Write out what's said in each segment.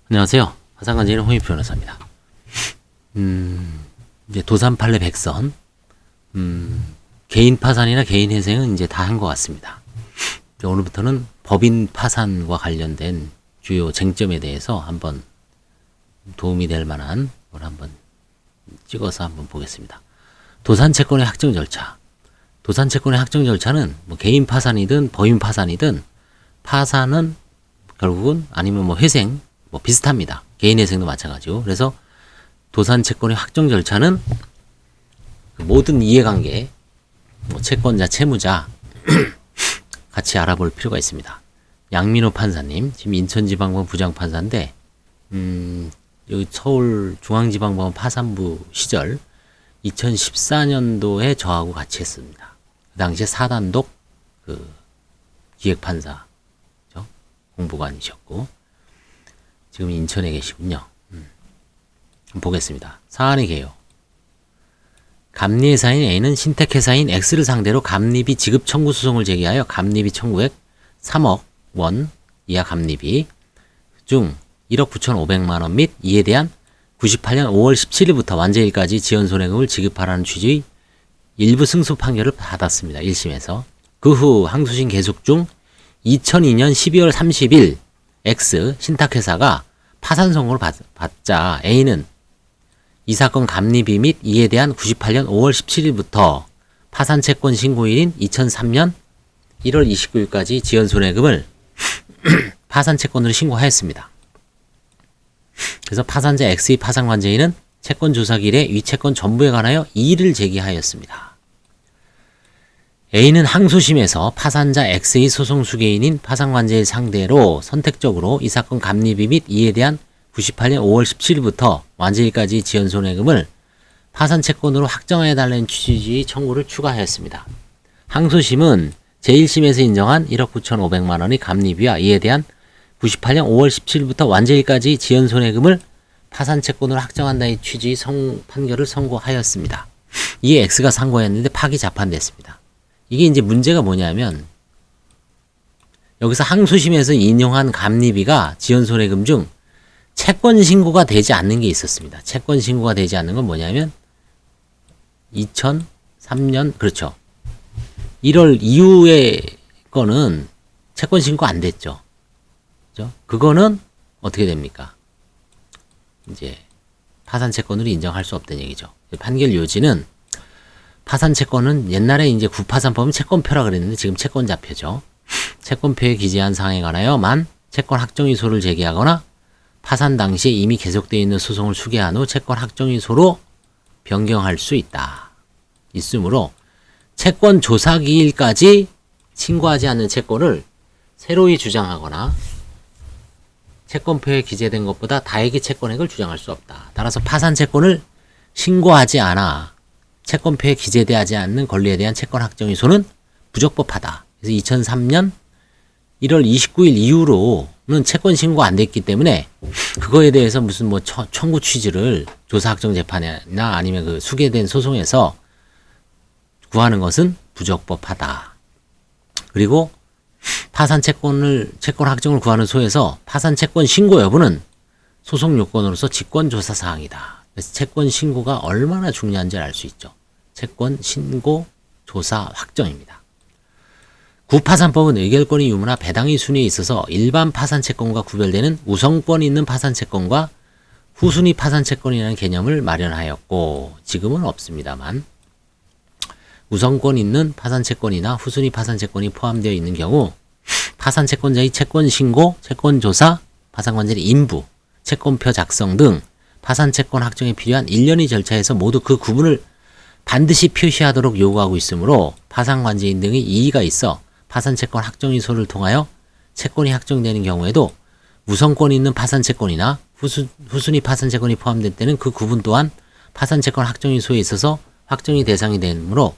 안녕하세요. 화상관제인 홍익표 변호사입니다. 이제 도산 판례 100선, 개인 파산이나 개인 회생은 이제 다 한 것 같습니다. 오늘부터는 법인 파산과 관련된 주요 쟁점에 대해서 한번 도움이 될 만한 걸 한번 찍어서 한번 보겠습니다. 도산 채권의 확정 절차. 도산 채권의 확정 절차는 뭐 개인 파산이든 법인 파산이든 파산은 결국은 아니면 뭐 회생 뭐 비슷합니다. 개인 회생도 마찬가지고. 그래서 도산 채권의 확정 절차는 그 모든 이해관계, 뭐 채권자, 채무자 같이 알아볼 필요가 있습니다. 양민호 판사님, 지금 인천지방법원 부장판사인데, 여기 서울중앙지방법원 파산부 시절 2014년도에 저하고 같이 했습니다. 그 당시에 4단독 그 기획판사, 공보관이셨고, 지금 인천에 계시군요. 보겠습니다. 사안의 개요. 감리회사인 A는 신택회사인 X를 상대로 감리비 지급 청구 소송을 제기하여 감리비 청구액 3억 원 이하 감리비 중 1억 9,500만 원 및 이에 대한 98년 5월 17일부터 완제일까지 지연손해금을 지급하라는 취지의 일부 승소 판결을 받았습니다. 1심에서. 그 후 항소심 계속 중 2002년 12월 30일 X 신탁회사가 파산 선고를 받자 A는 이 사건 감리비 및 이에 대한 98년 5월 17일부터 파산 채권 신고일인 2003년 1월 29일까지 지연손해금을 파산 채권으로 신고하였습니다. 그래서 파산자 X의 파산관제인은 채권 조사기일에 위 채권 전부에 관하여 이의를 제기하였습니다. A는 항소심에서 파산자 X의 소송 수개인인 파산관제인 상대로 선택적으로 이 사건 감리비 및 이에 대한 98년 5월 17일부터 완제일까지 지연손해금을 파산채권으로 확정해달라는 취지의 청구를 추가하였습니다. 항소심은 제1심에서 인정한 1억 9,500만 원의 감리비와 이에 대한 98년 5월 17일부터 완제일까지 지연손해금을 파산채권으로 확정한다의 취지의 판결을 선고하였습니다. 이에 X가 상고했는데 파기 재판됐습니다. 이게 이제 문제가 뭐냐면 여기서 항소심에서 인용한 감리비가 지연손해금 중 채권 신고가 되지 않는 게 있었습니다. 채권 신고가 되지 않는 건 뭐냐면 2003년 그렇죠. 1월 이후의 거는 채권 신고 안 됐죠. 그죠? 그거는 어떻게 됩니까? 이제 파산 채권으로 인정할 수 없다는 얘기죠. 판결 요지는 파산 채권은 옛날에 이제 구파산법은 채권표라 그랬는데 지금 채권자표죠. 채권표에 기재한 사항에 관하여만 채권 확정이소를 제기하거나 파산 당시에 이미 계속되어 있는 소송을 수개한 후 채권 확정이소로 변경할 수 있으므로 채권 조사기일까지 신고하지 않는 채권을 새로이 주장하거나 채권표에 기재된 것보다 다액의 채권액을 주장할 수 없다. 따라서 파산 채권을 신고하지 않아 채권표에 기재되지 않는 권리에 대한 채권 확정이소는 부적법하다. 그래서 2003년 1월 29일 이후로는 채권 신고 안 됐기 때문에 그거에 대해서 무슨 뭐 청구 취지를 조사 확정 재판이나 아니면 그 수개된 소송에서 구하는 것은 부적법하다. 그리고 파산 채권 확정을 구하는 소에서 파산 채권 신고 여부는 소송 요건으로서 직권 조사 사항이다. 그래서 채권 신고가 얼마나 중요한지 알 수 있죠. 채권 신고 조사 확정입니다. 구파산법은 의결권이 유무나 배당의 순위에 있어서 일반 파산채권과 구별되는 우선권이 있는 파산채권과 후순위 파산채권이라는 개념을 마련하였고 지금은 없습니다만 우선권 있는 파산채권이나 후순위 파산채권이 포함되어 있는 경우 파산채권자의 채권신고, 채권조사, 파산관제의 인부, 채권표 작성 등 파산채권 확정에 필요한 일련의 절차에서 모두 그 구분을 반드시 표시하도록 요구하고 있으므로 파산관제인 등의 이의가 있어 파산채권 확정이소를 통하여 채권이 확정되는 경우에도 우선권이 있는 파산채권이나 후순위 파산채권이 포함된 때는 그 구분 또한 파산채권 확정이소에 있어서 확정이 대상이 되므로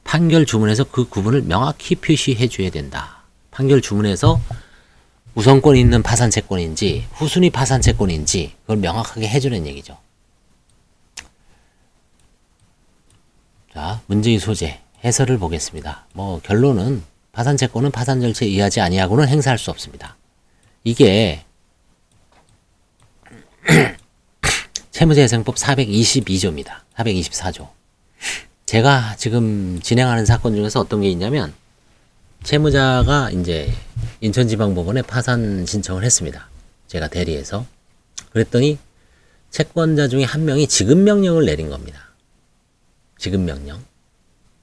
판결 주문에서 그 구분을 명확히 표시해 줘야 된다. 판결 주문에서 우선권이 있는 파산채권인지 후순위 파산채권인지 그걸 명확하게 해주는 얘기죠. 자, 문제의 소재, 해설을 보겠습니다. 뭐 결론은 파산채권은 파산 절차에 의하지 아니하고는 행사할 수 없습니다. 이게 채무자회생법 422조입니다. 424조. 제가 지금 진행하는 사건 중에서 어떤 게 있냐면, 채무자가 이제 인천지방법원에 파산 신청을 했습니다. 제가 대리해서. 그랬더니 채권자 중에 한 명이 지급명령을 내린 겁니다. 지급명령.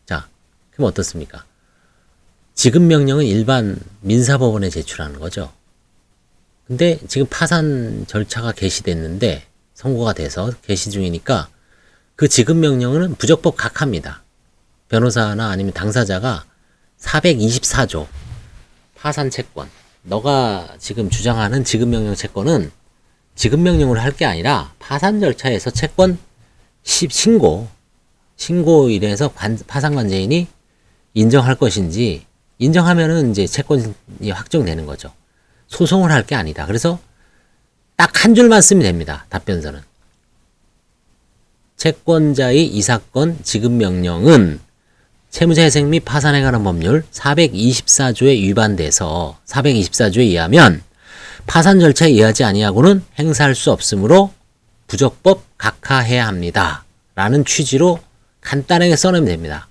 자, 그럼 어떻습니까? 지급명령은 일반 민사법원에 제출하는 거죠. 근데 지금 파산 절차가 개시됐는데, 선고가 돼서 개시 중이니까 그 지급명령은 부적법 각하입니다. 변호사나 아니면 당사자가 424조 파산 채권, 너가 지금 주장하는 지급명령 채권은 지급명령으로 할 게 아니라 파산 절차에서 채권 신고일에서 파산관제인이 인정할 것인지, 인정하면은 이제 채권이 확정되는 거죠. 소송을 할 게 아니다. 그래서 딱 한 줄만 쓰면 됩니다. 답변서는. 채권자의 이 사건 지급명령은 채무자회생 및 파산에 관한 법률 424조에 위반돼서 424조에 의하면 파산 절차에 의하지 아니하고는 행사할 수 없으므로 부적법 각하해야 합니다. 라는 취지로 간단하게 써내면 됩니다.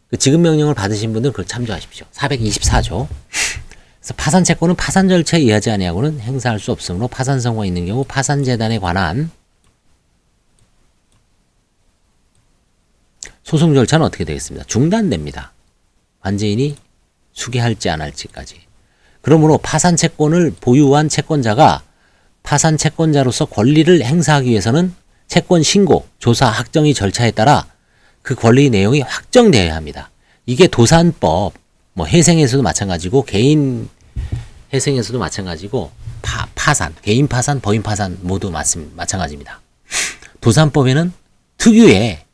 그 지급명령을 받으신 분들은 그걸 참조하십시오. 424조. 그래서 파산 채권은 파산 절차에 의하지 아니하고는 행사할 수 없으므로 파산 선고가 있는 경우 파산재단에 관한 소송 절차는 어떻게 되겠습니다. 중단됩니다. 관제인이 수기할지 안 할지까지. 그러므로 파산 채권을 보유한 채권자가 파산 채권자로서 권리를 행사하기 위해서는 채권 신고, 조사, 확정의 절차에 따라 그 권리 내용이 확정되어야 합니다. 이게 도산법, 뭐 회생에서도 마찬가지고 개인 회생에서도 마찬가지고 파산, 개인 파산, 법인 파산 모두 마찬가지입니다. 도산법에는 특유의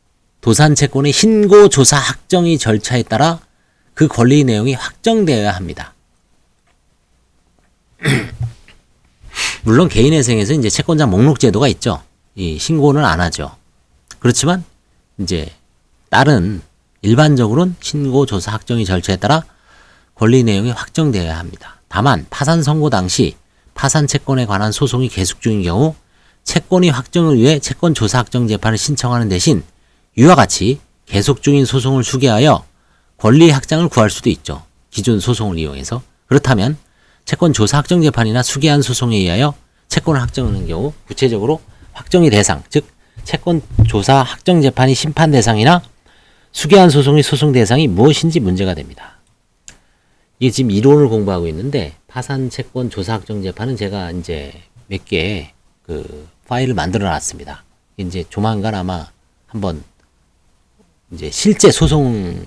도산 채권의 신고, 조사, 확정의 절차에 따라 그 권리 내용이 확정되어야 합니다. 물론 개인회생에서 이제 채권자 목록 제도가 있죠. 이 신고는 안 하죠. 그렇지만 이제 다른 일반적으로는 신고, 조사, 확정의 절차에 따라 권리 내용이 확정되어야 합니다. 다만 파산 선고 당시 파산 채권에 관한 소송이 계속 중인 경우 채권의 확정을 위해 채권 조사 확정 재판을 신청하는 대신 이와 같이 계속 중인 소송을 수기하여 권리 확장을 구할 수도 있죠. 기존 소송을 이용해서. 그렇다면 채권 조사 확정 재판이나 수기한 소송에 의하여 채권을 확정하는 경우 구체적으로 확정의 대상, 즉 채권 조사 확정 재판이 심판 대상이나 수기한 소송의 소송 대상이 무엇인지 문제가 됩니다. 이게 지금 이론을 공부하고 있는데 파산 채권 조사 확정 재판은 제가 이제 몇 개 그 파일을 만들어 놨습니다. 이제 조만간 아마 한번 이제 실제 소송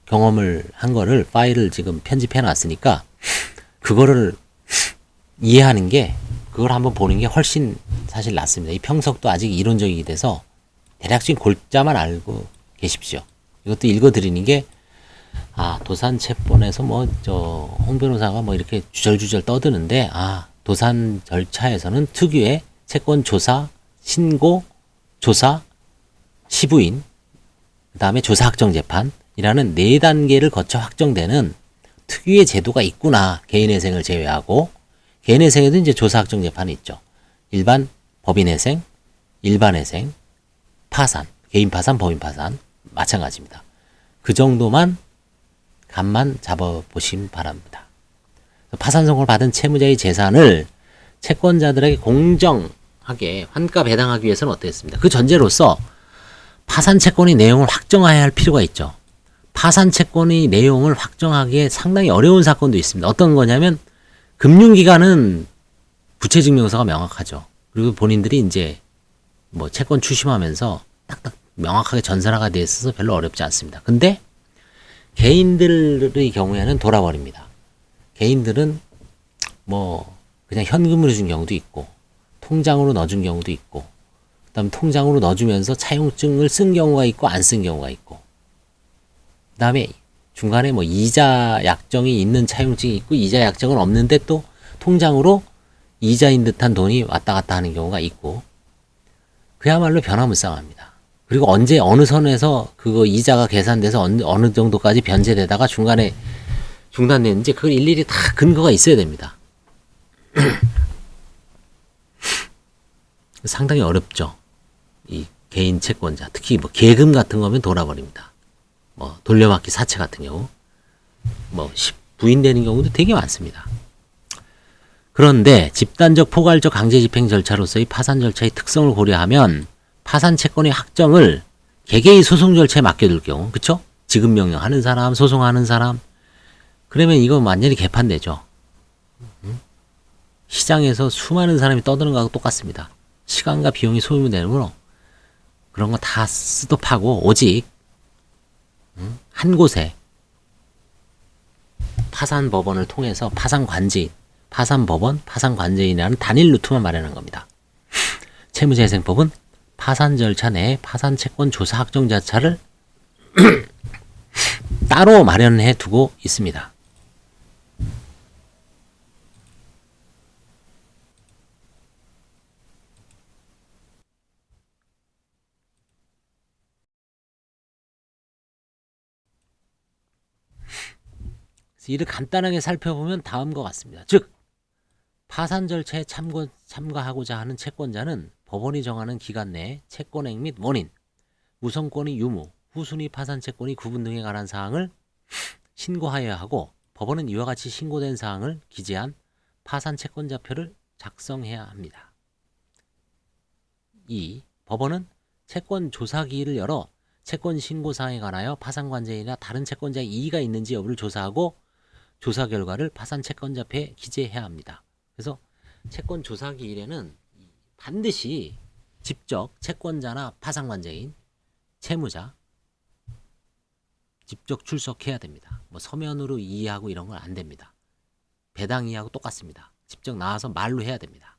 경험을 한 거를 파일을 지금 편집해 놨으니까 그거를 이해하는 게, 그걸 한번 보는 게 훨씬 사실 낫습니다. 이 평석도 아직 이론적이게 돼서 대략적인 골자만 알고 계십시오. 이것도 읽어드리는 게, 도산 채권에서 홍 변호사가 이렇게 주절주절 떠드는데, 도산 절차에서는 특유의 채권 조사, 신고, 조사, 시부인, 그 다음에 조사 확정 재판이라는 4단계를 거쳐 확정되는 특유의 제도가 있구나. 개인회생을 제외하고. 개인회생에도 이제 조사 확정 재판이 있죠. 일반 법인회생, 일반회생, 파산, 개인 파산, 법인 파산 마찬가지입니다. 그 정도만 감만 잡아보시면 바랍니다. 파산 선고를 받은 채무자의 재산을 채권자들에게 공정하게 환가 배당하기 위해서는 어떻겠습니까? 그 전제로서 파산 채권의 내용을 확정해야 할 필요가 있죠. 파산 채권의 내용을 확정하기에 상당히 어려운 사건도 있습니다. 어떤 거냐면 금융기관은 부채증명서가 명확하죠. 그리고 본인들이 이제 채권 추심하면서 딱딱 명확하게 전산화가 되어 있어서 별로 어렵지 않습니다. 근데 개인들의 경우에는 돌아버립니다. 개인들은 그냥 현금으로 준 경우도 있고 통장으로 넣어준 경우도 있고 그 다음에 통장으로 넣어주면서 차용증을 쓴 경우가 있고 안 쓴 경우가 있고 그 다음에 중간에 이자 약정이 있는 차용증이 있고 이자 약정은 없는데 또 통장으로 이자인 듯한 돈이 왔다 갔다 하는 경우가 있고, 그야말로 변화무쌍합니다. 그리고 언제 어느 선에서 그거 이자가 계산돼서 어느 정도까지 변제되다가 중간에 중단되는지 그걸 일일이 다 근거가 있어야 됩니다. 상당히 어렵죠. 이 개인 채권자, 특히 뭐 계금 같은 거면 돌아버립니다. 뭐 돌려막기 사채 같은 경우, 뭐 부인되는 경우도 되게 많습니다. 그런데 집단적 포괄적 강제 집행 절차로서의 파산 절차의 특성을 고려하면 파산 채권의 확정을 개개의 소송 절차에 맡겨둘 경우, 그쵸? 지급 명령하는 사람, 소송하는 사람, 그러면 이건 완전히 개판되죠. 시장에서 수많은 사람이 떠드는 거하고 똑같습니다. 시간과 비용이 소요되므로 그런 거 다 스톱하고 오직 한 곳에 파산법원을 통해서 파산관제인, 파산법원, 파산관제인이라는 단일 루트만 마련한 겁니다. 채무재생법은 파산 절차 내에 파산채권 조사 확정 절차를 따로 마련해 두고 있습니다. 이를 간단하게 살펴보면 다음과 같습니다. 즉, 파산 절차에 참가하고자 하는 채권자는 법원이 정하는 기간 내에 채권액 및 원인, 우선권의 유무, 후순위 파산 채권의 구분 등에 관한 사항을 신고하여야 하고, 법원은 이와 같이 신고된 사항을 기재한 파산 채권자표를 작성해야 합니다. 2. 법원은 채권 조사기일을 열어 채권 신고 사항에 관하여 파산관제인이나 다른 채권자의 이의가 있는지 여부를 조사하고 조사 결과를 파산 채권자표에 기재해야 합니다. 그래서 채권 조사기일에는 반드시 직접 채권자나 파산관제인, 채무자 직접 출석해야 됩니다. 뭐 서면으로 이의하고 이런 건 안 됩니다. 배당 이의하고 똑같습니다. 직접 나와서 말로 해야 됩니다.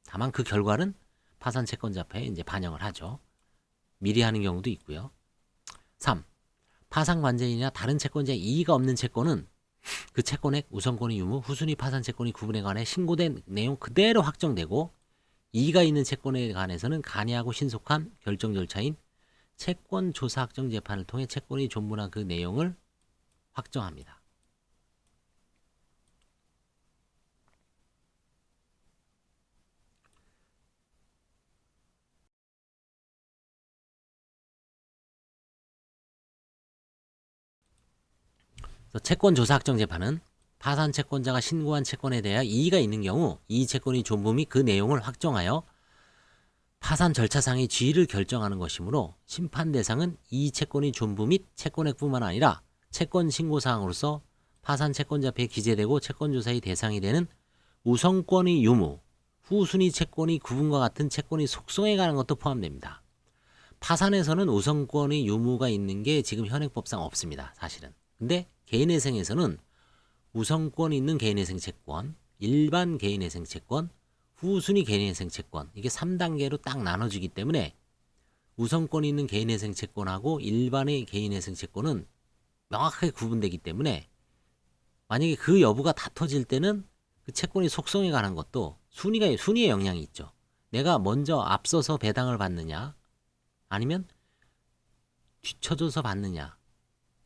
다만 그 결과는 파산 채권자표에 이제 반영을 하죠. 미리 하는 경우도 있고요. 3. 파산관제인이나 다른 채권자의 이의가 없는 채권은 그 채권액, 우선권의 유무, 후순위 파산 채권의 구분에 관해 신고된 내용 그대로 확정되고, 이의가 있는 채권에 관해서는 간이하고 신속한 결정 절차인 채권 조사 확정 재판을 통해 채권이 존분한 그 내용을 확정합니다. 채권 조사 확정 재판은 파산 채권자가 신고한 채권에 대하여 이의가 있는 경우 이 채권의 존부 및 그 내용을 확정하여 파산 절차상의 지위를 결정하는 것이므로 심판 대상은 이 채권의 존부 및 채권액뿐만 아니라 채권 신고 사항으로서 파산 채권자표에 기재되고 채권 조사의 대상이 되는 우선권의 유무, 후순위 채권의 구분과 같은 채권의 속성에 관한 것도 포함됩니다. 파산에서는 우선권의 유무가 있는 게 지금 현행법상 없습니다. 사실은. 근데 개인회생에서는 우선권이 있는 개인회생 채권, 일반 개인회생 채권, 후순위 개인회생 채권, 이게 3단계로 딱 나눠지기 때문에 우선권이 있는 개인회생 채권하고 일반의 개인회생 채권은 명확하게 구분되기 때문에 만약에 그 여부가 다퉈질 때는 그 채권의 속성에 관한 것도 순위에 영향이 있죠. 내가 먼저 앞서서 배당을 받느냐 아니면 뒤쳐져서 받느냐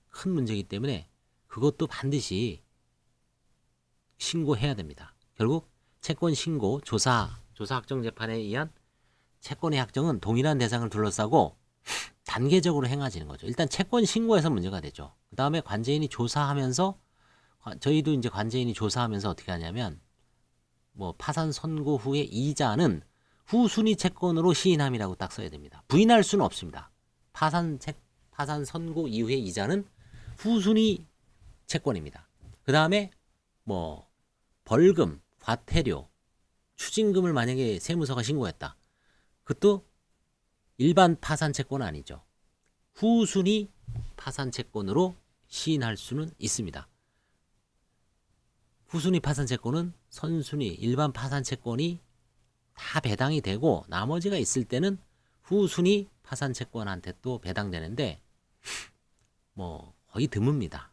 큰 문제이기 때문에 그것도 반드시 신고해야 됩니다. 결국 채권 신고, 조사 확정 재판에 의한 채권의 확정은 동일한 대상을 둘러싸고 단계적으로 행해지는 거죠. 일단 채권 신고에서 문제가 되죠. 그 다음에 관제인이 조사하면서, 저희도 이제 관제인이 조사하면서 어떻게 하냐면, 뭐 파산 선고 후에 이자는 후순위 채권으로 시인함이라고 딱 써야 됩니다. 부인할 수는 없습니다. 파산 선고 이후의 이자는 후순위 채권입니다. 그 다음에 뭐 벌금, 과태료, 추징금을 만약에 세무서가 신고했다. 그것도 일반 파산 채권은 아니죠. 후순위 파산 채권으로 시인할 수는 있습니다. 후순위 파산 채권은 선순위, 일반 파산 채권이 다 배당이 되고 나머지가 있을 때는 후순위 파산 채권한테 또 배당되는데 뭐 거의 드뭅니다.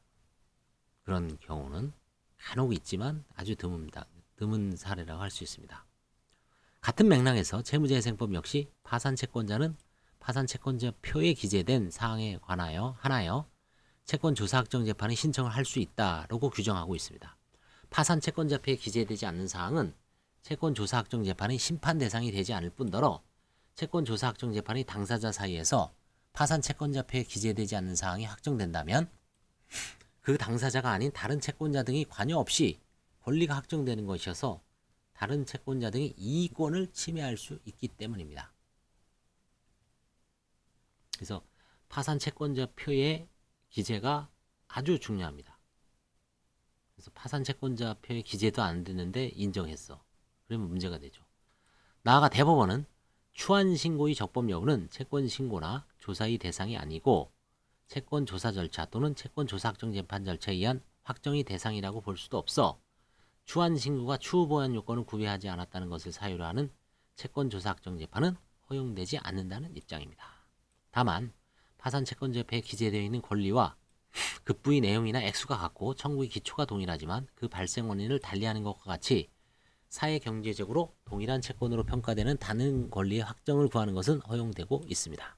그런 경우는 간혹 있지만 아주 드뭅니다. 드문 사례라고 할 수 있습니다. 같은 맥락에서 채무재생법 역시 파산 채권자는 파산 채권자 표에 기재된 사항에 관하여 채권 조사 확정 재판에 신청을 할 수 있다라고 규정하고 있습니다. 파산 채권자표에 기재되지 않는 사항은 채권조사확정재판이 심판 대상이 되지 않을 뿐더러 채권조사확정재판이 당사자 사이에서 파산 채권자표에 기재되지 않는 사항이 확정된다면 그 당사자가 아닌 다른 채권자 등이 관여 없이 권리가 확정되는 것이어서 다른 채권자 등이 이의권을 침해할 수 있기 때문입니다. 그래서 파산 채권자표의 기재가 아주 중요합니다. 그래서 파산 채권자표에 기재도 안 되는데 인정했어. 그러면 문제가 되죠. 나아가 대법원은 추한 신고의 적법 여부는 채권 신고나 조사의 대상이 아니고 채권 조사 절차 또는 채권 조사 확정 재판 절차에 의한 확정의 대상이라고 볼 수도 없어 추한 신고가 추후 보완 요건을 구비하지 않았다는 것을 사유로 하는 채권 조사 확정 재판은 허용되지 않는다는 입장입니다. 다만 파산 채권자표에 기재되어 있는 권리와 급부의 내용이나 액수가 같고 청구의 기초가 동일하지만 그 발생 원인을 달리하는 것과 같이 사회 경제적으로 동일한 채권으로 평가되는 다른 권리의 확정을 구하는 것은 허용되고 있습니다.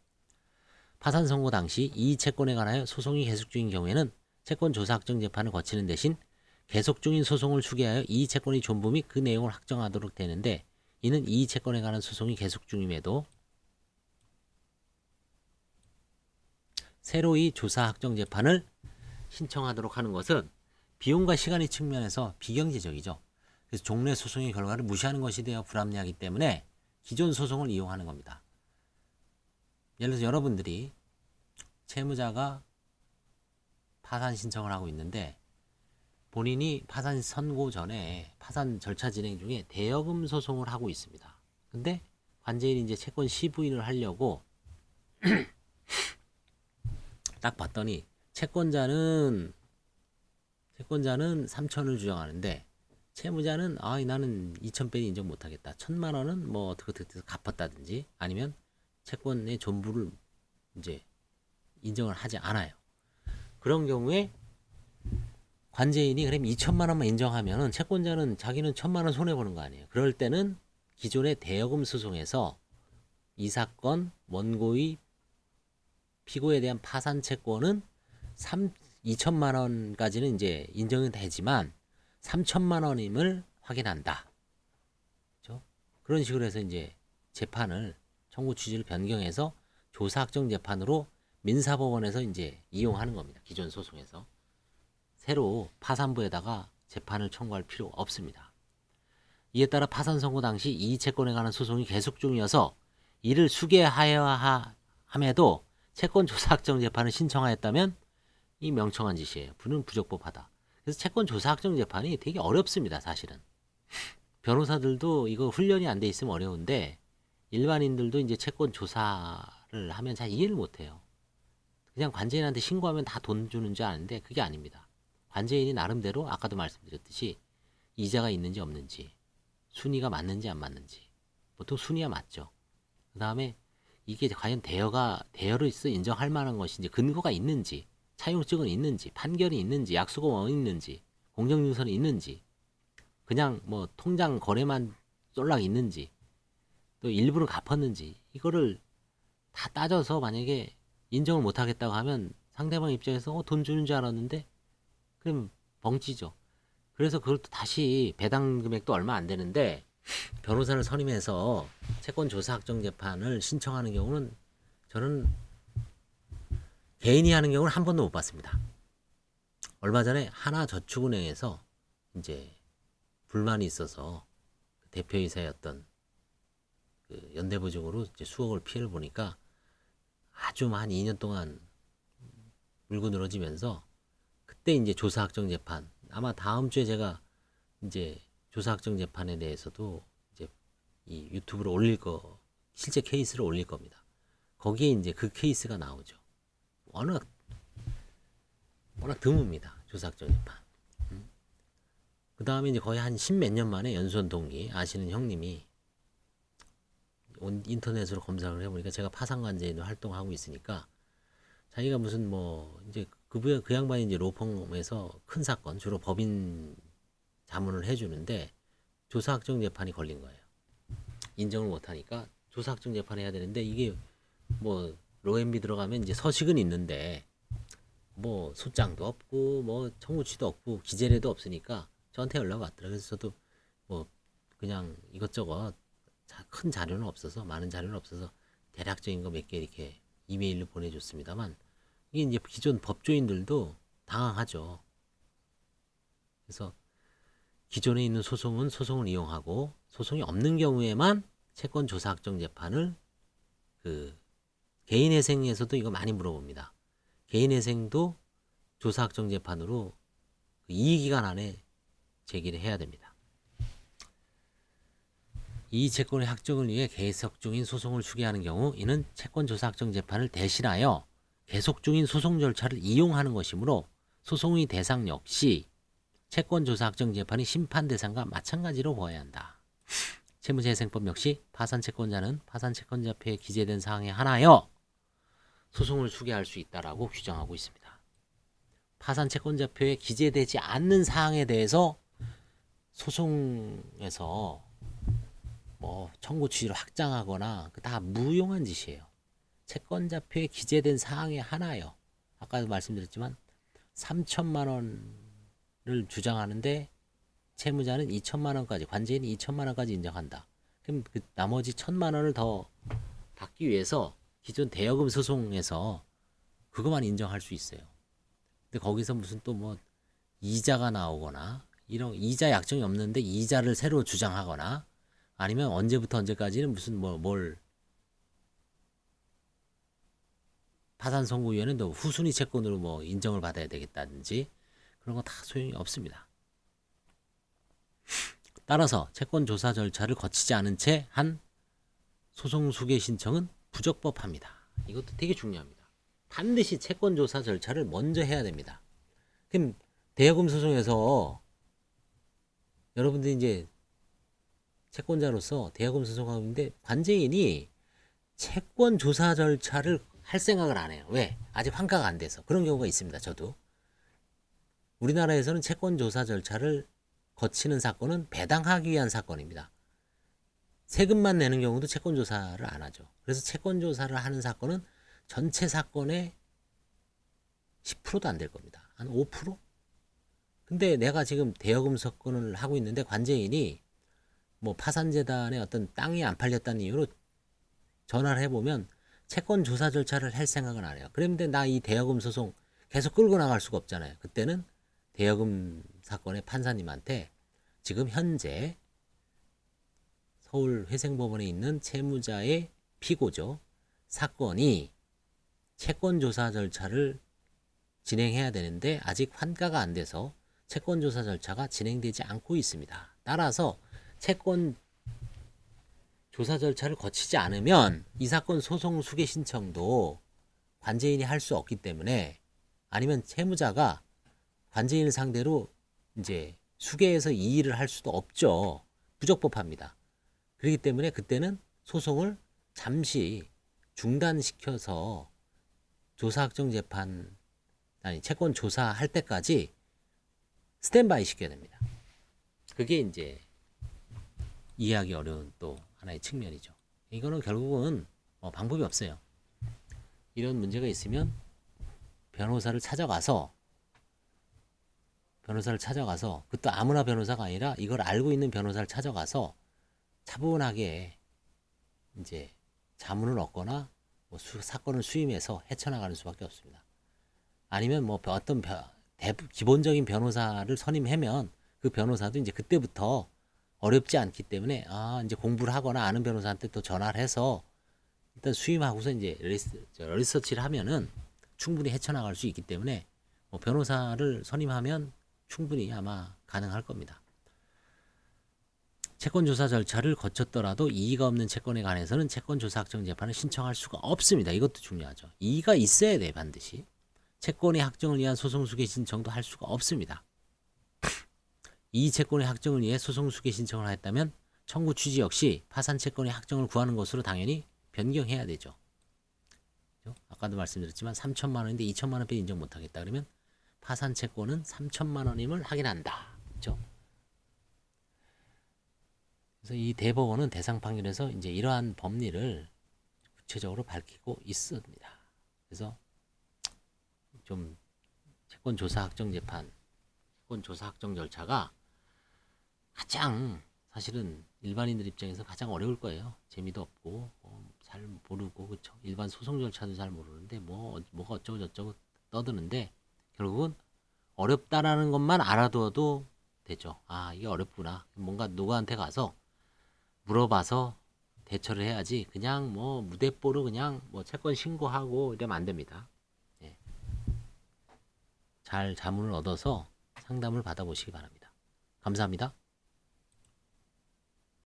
파산 선고 당시 이 채권에 관하여 소송이 계속 중인 경우에는 채권 조사 확정 재판을 거치는 대신 계속 중인 소송을 추계하여 이 채권의 존부 및 그 내용을 확정하도록 되는데 이는 이 채권에 관한 소송이 계속 중임에도 새로이 조사 확정 재판을 신청하도록 하는 것은 비용과 시간의 측면에서 비경제적이죠. 그래서 종래 소송의 결과를 무시하는 것이 되어 불합리하기 때문에 기존 소송을 이용하는 겁니다. 예를 들어서 여러분들이 채무자가 파산 신청을 하고 있는데 본인이 파산 선고 전에 파산 절차 진행 중에 대여금 소송을 하고 있습니다. 근데 관제인이 이제 채권 시부인을 하려고 딱 봤더니 채권자는 3천을 주장하는데 채무자는 나는 2,000배는 인정 못하겠다. 1,000만 원은 뭐 어떻게 갚았다든지 아니면 채권의 존부를 이제 인정을 하지 않아요. 그런 경우에 관제인이 그럼 2천만 원만 인정하면은 채권자는 자기는 1,000만 원 손해 보는 거 아니에요. 그럴 때는 기존의 대여금 소송에서 이 사건 원고의 피고에 대한 파산 채권은 2천만 원까지는 이제 인정이 되지만 3천만 원임을 확인한다. 그렇죠? 그런 식으로 해서 이제 재판을 청구 취지를 변경해서 조사 확정 재판으로 민사법원에서 이제 이용하는 겁니다. 기존 소송에서. 새로 파산부에다가 재판을 청구할 필요 없습니다. 이에 따라 파산 선고 당시 이 채권에 관한 소송이 계속 중이어서 이를 수개하여야 함에도 채권 조사 확정 재판을 신청하였다면 이 명청한 짓이에요. 부는 부적법하다. 그래서 채권 조사 확정 재판이 되게 어렵습니다. 사실은. 변호사들도 이거 훈련이 안 돼 있으면 어려운데 일반인들도 이제 채권 조사를 하면 잘 이해를 못 해요. 그냥 관제인한테 신고하면 다 돈 주는 줄 아는데 그게 아닙니다. 관제인이 나름대로 아까도 말씀드렸듯이 이자가 있는지 없는지 순위가 맞는지 안 맞는지 보통 순위가 맞죠. 그 다음에 이게 과연 대여로 있어 인정할 만한 것인지 근거가 있는지 차용증은 있는지 판결이 있는지 약수가 뭐 있는지 공정증서는 있는지 그냥 뭐 통장 거래만 쏠락 있는지 또 일부를 갚았는지 이거를 다 따져서 만약에 인정을 못하겠다고 하면 상대방 입장에서 돈 주는 줄 알았는데 그럼 벙찌죠. 그래서 그걸 또 다시 배당 금액도 얼마 안 되는데 변호사를 선임해서 채권 조사 확정 재판을 신청하는 경우는 저는 개인이 하는 경우는 한 번도 못 봤습니다. 얼마 전에 하나저축은행에서 이제 불만이 있어서 대표이사였던 그 연대보증으로 이제 수억을 피해를 보니까 아주 한 2년 동안 물고 늘어지면서 그때 이제 조사 확정 재판 아마 다음 주에 제가 이제 조사 확정 재판에 대해서도 이제 이 유튜브로 올릴 거 실제 케이스를 올릴 겁니다. 거기에 이제 그 케이스가 나오죠. 워낙 드뭅니다. 조사 확정 재판. 그 다음에 이제 거의 한 10몇 년 만에 연수원 동기 아시는 형님이 인터넷으로 검색을 해보니까 제가 파산관제인으로 활동하고 있으니까 자기가 무슨 뭐 이제 그 양반이 이제 로펌에서 큰 사건 주로 법인 자문을 해주는데 조사 확정 재판이 걸린 거예요. 인정을 못하니까 조사 확정 재판 해야 되는데 이게 뭐 로엠비 들어가면 이제 서식은 있는데 뭐 소장도 없고 뭐 청구치도 없고 기재례도 없으니까 저한테 연락 왔더라고요. 그래서 저도 뭐 그냥 이것저것 큰 자료는 없어서, 많은 자료는 없어서 대략적인 거 몇 개 이렇게 이메일로 보내줬습니다만, 이게 이제 기존 법조인들도 당황하죠. 그래서 기존에 있는 소송은 소송을 이용하고, 소송이 없는 경우에만 채권 조사 확정 재판을, 개인회생에서도 이거 많이 물어봅니다. 개인회생도 조사 확정 재판으로 이의기간 안에 제기를 해야 됩니다. 이 채권의 확정을 위해 계속 중인 소송을 추계하는 경우, 이는 채권 조사 확정 재판을 대신하여 계속 중인 소송 절차를 이용하는 것이므로, 소송의 대상 역시 채권 조사 확정 재판의 심판 대상과 마찬가지로 보아야 한다. 채무재생법 역시 파산 채권자는 파산 채권자표에 기재된 사항에 한하여 소송을 추계할 수 있다라고 규정하고 있습니다. 파산 채권자표에 기재되지 않는 사항에 대해서 소송에서 뭐 청구 취지를 확장하거나 다 무용한 짓이에요. 채권자표에 기재된 사항에 한하여, 아까도 말씀드렸지만 3천만 원을 주장하는데 채무자는 2천만 원까지, 관제인이 2천만 원까지 인정한다. 그럼 그 나머지 1천만 원을 더 받기 위해서 기존 대여금 소송에서 그것만 인정할 수 있어요. 근데 거기서 무슨 또 뭐 이자가 나오거나, 이런 이자 약정이 없는데 이자를 새로 주장하거나, 아니면 언제부터 언제까지는 무슨 뭘 파산 선고위원회는 또 후순위 채권으로 뭐 인정을 받아야 되겠다든지, 그런 거 다 소용이 없습니다. 따라서 채권 조사 절차를 거치지 않은 채 한 소송 수개 신청은 부적법합니다. 이것도 되게 중요합니다. 반드시 채권 조사 절차를 먼저 해야 됩니다. 그럼 대여금 소송에서 여러분들이 이제 채권자로서 대여금 소송하고 있는데, 관제인이 채권 조사 절차를 할 생각을 안 해요. 왜? 아직 환가가 안 돼서. 그런 경우가 있습니다. 저도. 우리나라에서는 채권 조사 절차를 거치는 사건은 배당하기 위한 사건입니다. 세금만 내는 경우도 채권 조사를 안 하죠. 그래서 채권 조사를 하는 사건은 전체 사건의 10%도 안 될 겁니다. 한 5%? 근데 내가 지금 대여금 사건을 하고 있는데, 관제인이 뭐 파산재단에 어떤 땅이 안 팔렸다는 이유로 전화를 해보면 채권 조사 절차를 할 생각은 안 해요. 그런데 나 이 대여금 소송 계속 끌고 나갈 수가 없잖아요. 그때는 대여금 사건의 판사님한테 지금 현재 서울 회생법원에 있는 채무자의 피고죠. 사건이 채권 조사 절차를 진행해야 되는데 아직 환가가 안 돼서 채권 조사 절차가 진행되지 않고 있습니다. 따라서 채권 조사 절차를 거치지 않으면 이 사건 소송 수개 신청도 관제인이 할 수 없기 때문에, 아니면 채무자가 관제인을 상대로 이제 수개해서 이의를 할 수도 없죠. 부적법합니다. 그렇기 때문에 그때는 소송을 잠시 중단시켜서 조사 확정 재판, 아니 채권 조사할 때까지 스탠바이 시켜야 됩니다. 그게 이제 이해하기 어려운 또 하나의 측면이죠. 이거는 결국은 방법이 없어요. 이런 문제가 있으면 변호사를 찾아가서, 그것도 아무나 변호사가 아니라 이걸 알고 있는 변호사를 찾아가서 차분하게 이제 자문을 얻거나 뭐 사건을 수임해서 헤쳐나가는 수밖에 없습니다. 아니면 뭐 어떤 기본적인 변호사를 선임하면 그 변호사도 이제 그때부터 어렵지 않기 때문에 이제 공부를 하거나 아는 변호사한테 또 전화를 해서 일단 수임하고서 이제 리서치를 하면은 충분히 헤쳐나갈 수 있기 때문에 뭐 변호사를 선임하면 충분히 아마 가능할 겁니다. 채권 조사 절차를 거쳤더라도 이의가 없는 채권에 관해서는 채권 조사 확정 재판을 신청할 수가 없습니다. 이것도 중요하죠. 이의가 있어야 돼, 반드시. 채권의 확정을 위한 소송 수개 신청도 할 수가 없습니다. 이 채권의 확정을 위해 소송 수개 신청을 하였다면 청구 취지 역시 파산 채권의 확정을 구하는 것으로 당연히 변경해야 되죠. 아까도 말씀드렸지만 3천만 원인데 2천만 원 빼 인정 못하겠다. 그러면 파산 채권은 3천만 원임을 확인한다. 그렇죠? 그래서 이 대법원은 대상 판결에서 이제 이러한 법리를 구체적으로 밝히고 있습니다. 그래서 좀 채권 조사 확정 재판, 채권 조사 확정 절차가 가장 사실은 일반인들 입장에서 가장 어려울 거예요. 재미도 없고 잘 모르고 그쵸. 일반 소송 절차도 잘 모르는데 뭐가 어쩌고 저쩌고 떠드는데 결국은 어렵다라는 것만 알아둬도 되죠. 아 이게 어렵구나. 뭔가 누구한테 가서 물어봐서 대처를 해야지 그냥 뭐 무대뽀로 그냥 뭐 채권 신고하고 이러면 안 됩니다. 예. 잘 자문을 얻어서 상담을 받아보시기 바랍니다. 감사합니다.